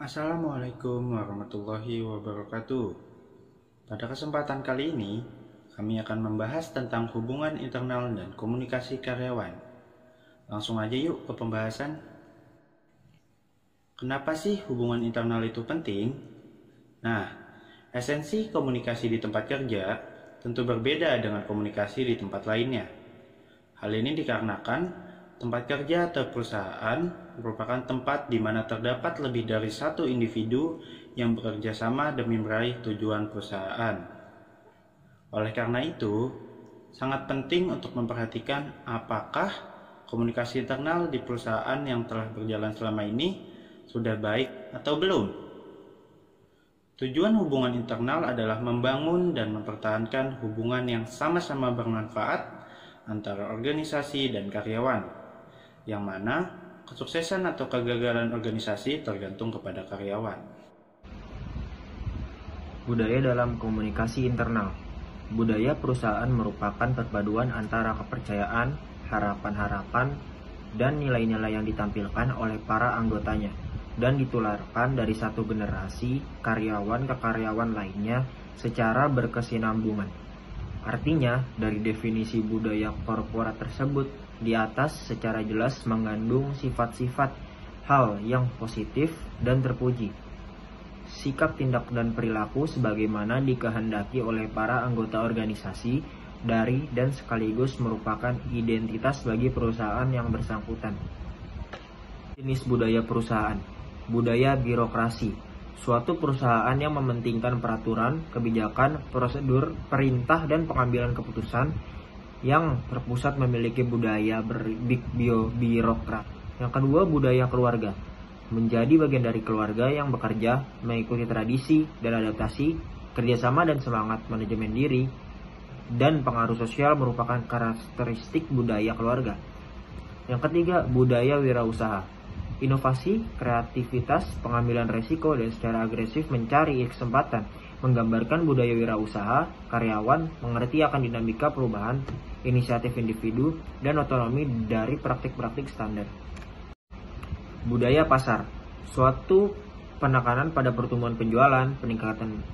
Assalamualaikum warahmatullahi wabarakatuh. Pada kesempatan kali ini, kami akan membahas tentang hubungan internal dan komunikasi karyawan. Langsung aja yuk ke pembahasan. Kenapa sih hubungan internal itu penting? Nah, esensi komunikasi di tempat kerja tentu berbeda dengan komunikasi di tempat lainnya. Hal ini dikarenakan tempat kerja atau perusahaan merupakan tempat di mana terdapat lebih dari satu individu yang bekerja sama demi meraih tujuan perusahaan. Oleh karena itu, sangat penting untuk memperhatikan apakah komunikasi internal di perusahaan yang telah berjalan selama ini sudah baik atau belum. Tujuan hubungan internal adalah membangun dan mempertahankan hubungan yang sama-sama bermanfaat antara organisasi dan karyawan, yang mana kesuksesan atau kegagalan organisasi tergantung kepada karyawan. Budaya dalam komunikasi internal. Budaya perusahaan merupakan perpaduan antara kepercayaan, harapan-harapan, dan nilai-nilai yang ditampilkan oleh para anggotanya dan ditularkan dari satu generasi karyawan ke karyawan lainnya secara berkesinambungan. Artinya, dari definisi budaya korporat tersebut di atas secara jelas mengandung sifat-sifat hal yang positif dan terpuji. Sikap, tindak, dan perilaku sebagaimana dikehendaki oleh para anggota organisasi dari dan sekaligus merupakan identitas bagi perusahaan yang bersangkutan. Jenis budaya perusahaan. Budaya birokrasi. Suatu perusahaan yang mementingkan peraturan, kebijakan, prosedur, perintah, dan pengambilan keputusan yang terpusat memiliki budaya birokrat. Yang kedua, budaya keluarga. Menjadi bagian dari keluarga yang bekerja, mengikuti tradisi dan adaptasi, kerjasama dan semangat manajemen diri, dan pengaruh sosial merupakan karakteristik budaya keluarga. Yang ketiga, budaya wirausaha. Inovasi, kreativitas, pengambilan resiko, dan secara agresif mencari kesempatan menggambarkan budaya wirausaha. Karyawan mengerti akan dinamika perubahan, inisiatif individu, dan otonomi dari praktik-praktik standar. Budaya pasar. Suatu penekanan pada pertumbuhan penjualan, peningkatan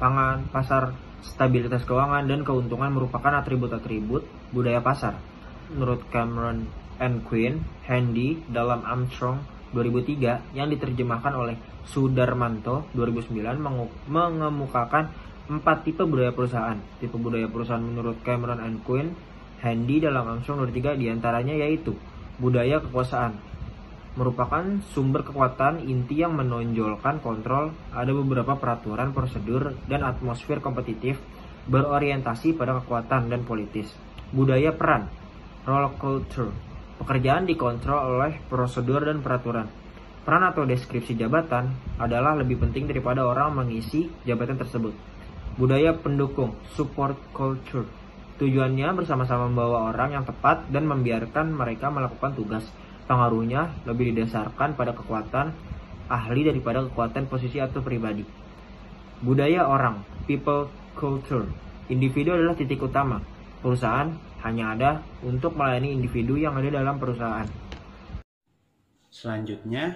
pangan, pasar, stabilitas keuangan, dan keuntungan merupakan atribut-atribut budaya pasar. Menurut Cameron and Quinn, Handy dalam Armstrong 2003 yang diterjemahkan oleh Sudarmanto 2009 mengemukakan 4 tipe budaya perusahaan. Tipe budaya perusahaan menurut Cameron and Quinn, Handy dalam Armstrong 2003 diantaranya yaitu budaya kekuasaan, merupakan sumber kekuatan inti yang menonjolkan kontrol. Ada beberapa peraturan, prosedur, dan atmosfer kompetitif berorientasi pada kekuatan dan politis. Budaya peran, role culture. Pekerjaan dikontrol oleh prosedur dan peraturan. Peran atau deskripsi jabatan adalah lebih penting daripada orang mengisi jabatan tersebut. Budaya pendukung, support culture. Tujuannya bersama-sama membawa orang yang tepat dan membiarkan mereka melakukan tugas. Pengaruhnya lebih didasarkan pada kekuatan ahli daripada kekuatan posisi atau pribadi. Budaya orang, people culture. Individu adalah titik utama. Perusahaan hanya ada untuk melayani individu yang ada dalam perusahaan. Selanjutnya,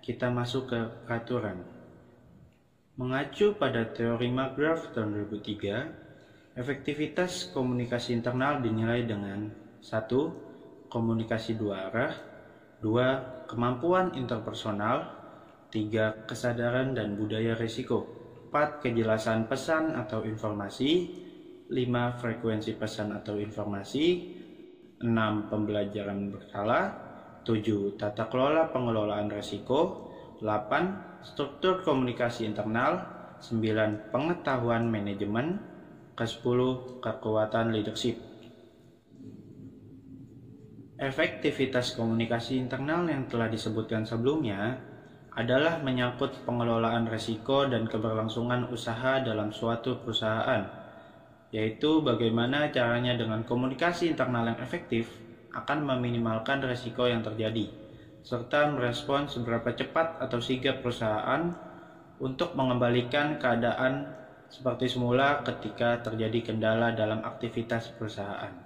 kita masuk ke peraturan. Mengacu pada teori McGrath tahun 2003, efektivitas komunikasi internal dinilai dengan 1. Komunikasi dua arah, 2. Kemampuan interpersonal, 3. Kesadaran dan budaya risiko, 4. Kejelasan pesan atau informasi, 5. Frekuensi pesan atau informasi, 6. Pembelajaran berkala, 7. Tata kelola pengelolaan risiko, 8. Struktur komunikasi internal, 9. Pengetahuan manajemen, ke-10. Kekuatan leadership. Efektivitas komunikasi internal yang telah disebutkan sebelumnya adalah menyangkut pengelolaan risiko dan keberlangsungan usaha dalam suatu perusahaan, yaitu bagaimana caranya dengan komunikasi internal yang efektif akan meminimalkan risiko yang terjadi, serta merespon seberapa cepat atau sigap perusahaan untuk mengembalikan keadaan seperti semula ketika terjadi kendala dalam aktivitas perusahaan.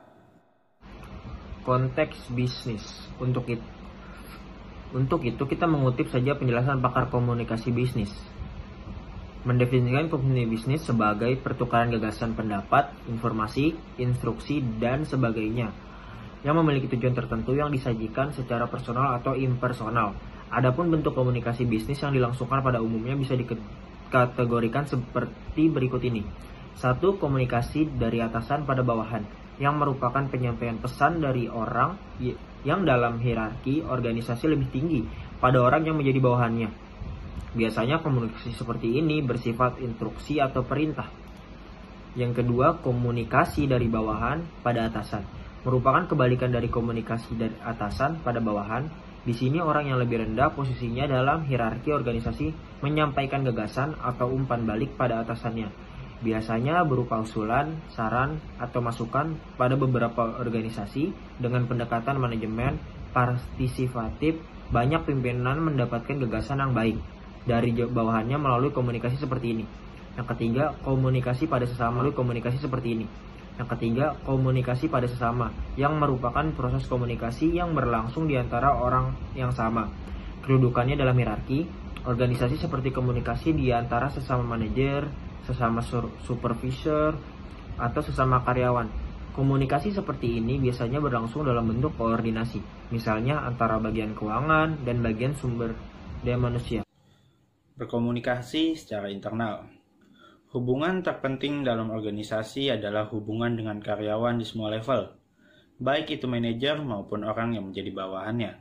Konteks bisnis. Untuk itu, Untuk itu kita mengutip saja penjelasan pakar komunikasi bisnis. Mendefinisikan komunikasi bisnis sebagai pertukaran gagasan, pendapat, informasi, instruksi, dan sebagainya yang memiliki tujuan tertentu yang disajikan secara personal atau impersonal. Adapun bentuk komunikasi bisnis yang dilangsungkan pada umumnya bisa dikategorikan seperti berikut ini. 1. Komunikasi dari atasan pada bawahan, yang merupakan penyampaian pesan dari orang yang dalam hierarki organisasi lebih tinggi pada orang yang menjadi bawahannya. Biasanya komunikasi seperti ini bersifat instruksi atau perintah. Yang kedua, komunikasi dari bawahan pada atasan, merupakan kebalikan dari komunikasi dari atasan pada bawahan. Di sini orang yang lebih rendah posisinya dalam hierarki organisasi menyampaikan gagasan atau umpan balik pada atasannya. Biasanya berupa usulan, saran, atau masukan pada beberapa organisasi dengan pendekatan manajemen partisipatif. Banyak pimpinan mendapatkan gagasan yang baik dari bawahannya melalui komunikasi seperti ini. Yang ketiga, komunikasi pada sesama melalui komunikasi seperti ini. Yang ketiga, komunikasi pada sesama, yang merupakan proses komunikasi yang berlangsung di antara orang yang sama. Kedudukannya dalam hierarki organisasi seperti komunikasi di antara sesama manajer, sesama supervisor, atau sesama karyawan. Komunikasi seperti ini biasanya berlangsung dalam bentuk koordinasi, misalnya antara bagian keuangan dan bagian sumber daya manusia. Berkomunikasi secara internal. Hubungan terpenting dalam organisasi adalah hubungan dengan karyawan di semua level, baik itu manajer maupun orang yang menjadi bawahannya.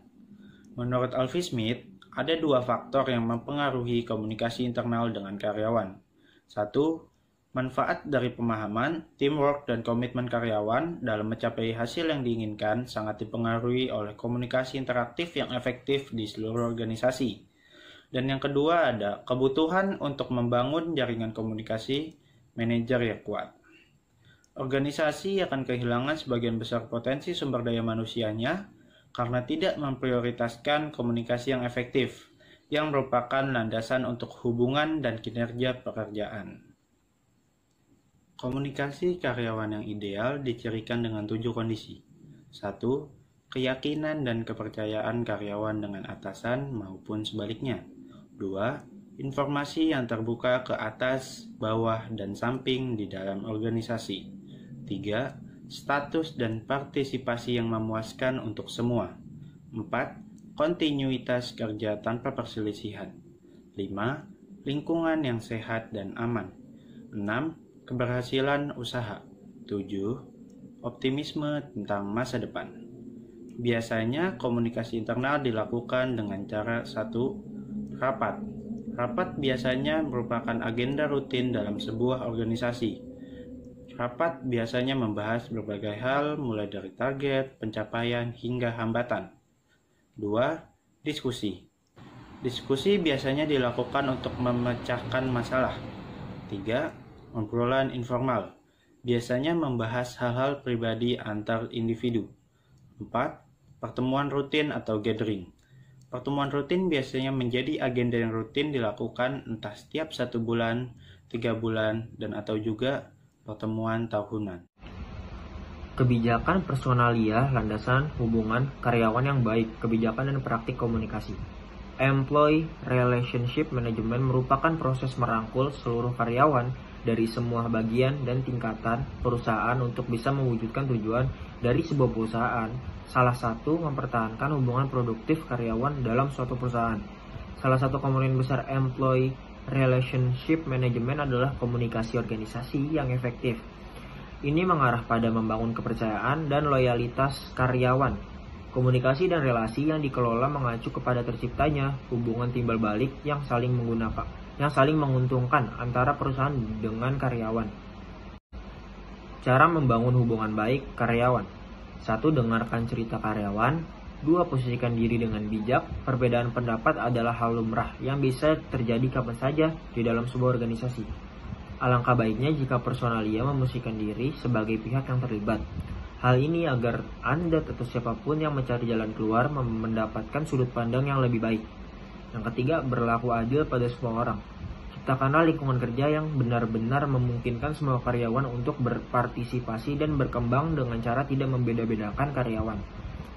Menurut Alfie Smith, ada dua faktor yang mempengaruhi komunikasi internal dengan karyawan. 1. Manfaat dari pemahaman, teamwork, dan komitmen karyawan dalam mencapai hasil yang diinginkan sangat dipengaruhi oleh komunikasi interaktif yang efektif di seluruh organisasi. Dan yang kedua ada kebutuhan untuk membangun jaringan komunikasi manajer yang kuat. Organisasi akan kehilangan sebagian besar potensi sumber daya manusianya karena tidak memprioritaskan komunikasi yang efektif, yang merupakan landasan untuk hubungan dan kinerja pekerjaan. Komunikasi karyawan yang ideal dicirikan dengan 7 kondisi. 1. Keyakinan dan kepercayaan karyawan dengan atasan maupun sebaliknya. 2. Informasi yang terbuka ke atas, bawah, dan samping di dalam organisasi. 3. Status dan partisipasi yang memuaskan untuk semua. 4. Kontinuitas kerja tanpa perselisihan. 5. Lingkungan yang sehat dan aman. 6. Keberhasilan usaha. 7. Optimisme tentang masa depan. Biasanya komunikasi internal dilakukan dengan cara 1. Rapat. Rapat biasanya merupakan agenda rutin dalam sebuah organisasi. Rapat biasanya membahas berbagai hal mulai dari target, pencapaian, hingga hambatan. 2. Diskusi. Diskusi biasanya dilakukan untuk memecahkan masalah. 3. Obrolan informal. Biasanya membahas hal-hal pribadi antar individu. 4. Pertemuan rutin atau gathering. Pertemuan rutin biasanya menjadi agenda yang rutin dilakukan entah setiap 1 bulan, 3 bulan, dan atau juga pertemuan tahunan. Kebijakan personalia, landasan hubungan karyawan yang baik, kebijakan dan praktik komunikasi. Employee Relationship Management merupakan proses merangkul seluruh karyawan dari semua bagian dan tingkatan perusahaan untuk bisa mewujudkan tujuan dari sebuah perusahaan. Salah satu, mempertahankan hubungan produktif karyawan dalam suatu perusahaan. Salah satu komponen besar Employee Relationship Management adalah komunikasi organisasi yang efektif. Ini mengarah pada membangun kepercayaan dan loyalitas karyawan. Komunikasi dan relasi yang dikelola mengacu kepada terciptanya hubungan timbal balik yang saling menguntungkan antara perusahaan dengan karyawan. Cara membangun hubungan baik karyawan. 1. Dengarkan cerita karyawan. 2. Posisikan diri dengan bijak. Perbedaan pendapat adalah hal lumrah yang bisa terjadi kapan saja di dalam sebuah organisasi. Alangkah baiknya jika personalia memposisikan diri sebagai pihak yang terlibat. Hal ini agar Anda atau siapapun yang mencari jalan keluar mendapatkan sudut pandang yang lebih baik. Yang ketiga, berlaku adil pada semua orang. Ciptakanlah lingkungan kerja yang benar-benar memungkinkan semua karyawan untuk berpartisipasi dan berkembang dengan cara tidak membeda-bedakan karyawan.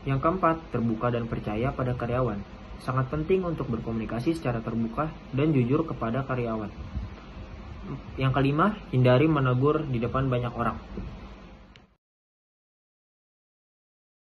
Yang keempat, terbuka dan percaya pada karyawan. sangat penting untuk berkomunikasi secara terbuka dan jujur kepada karyawan. Yang kelima, hindari menegur di depan banyak orang.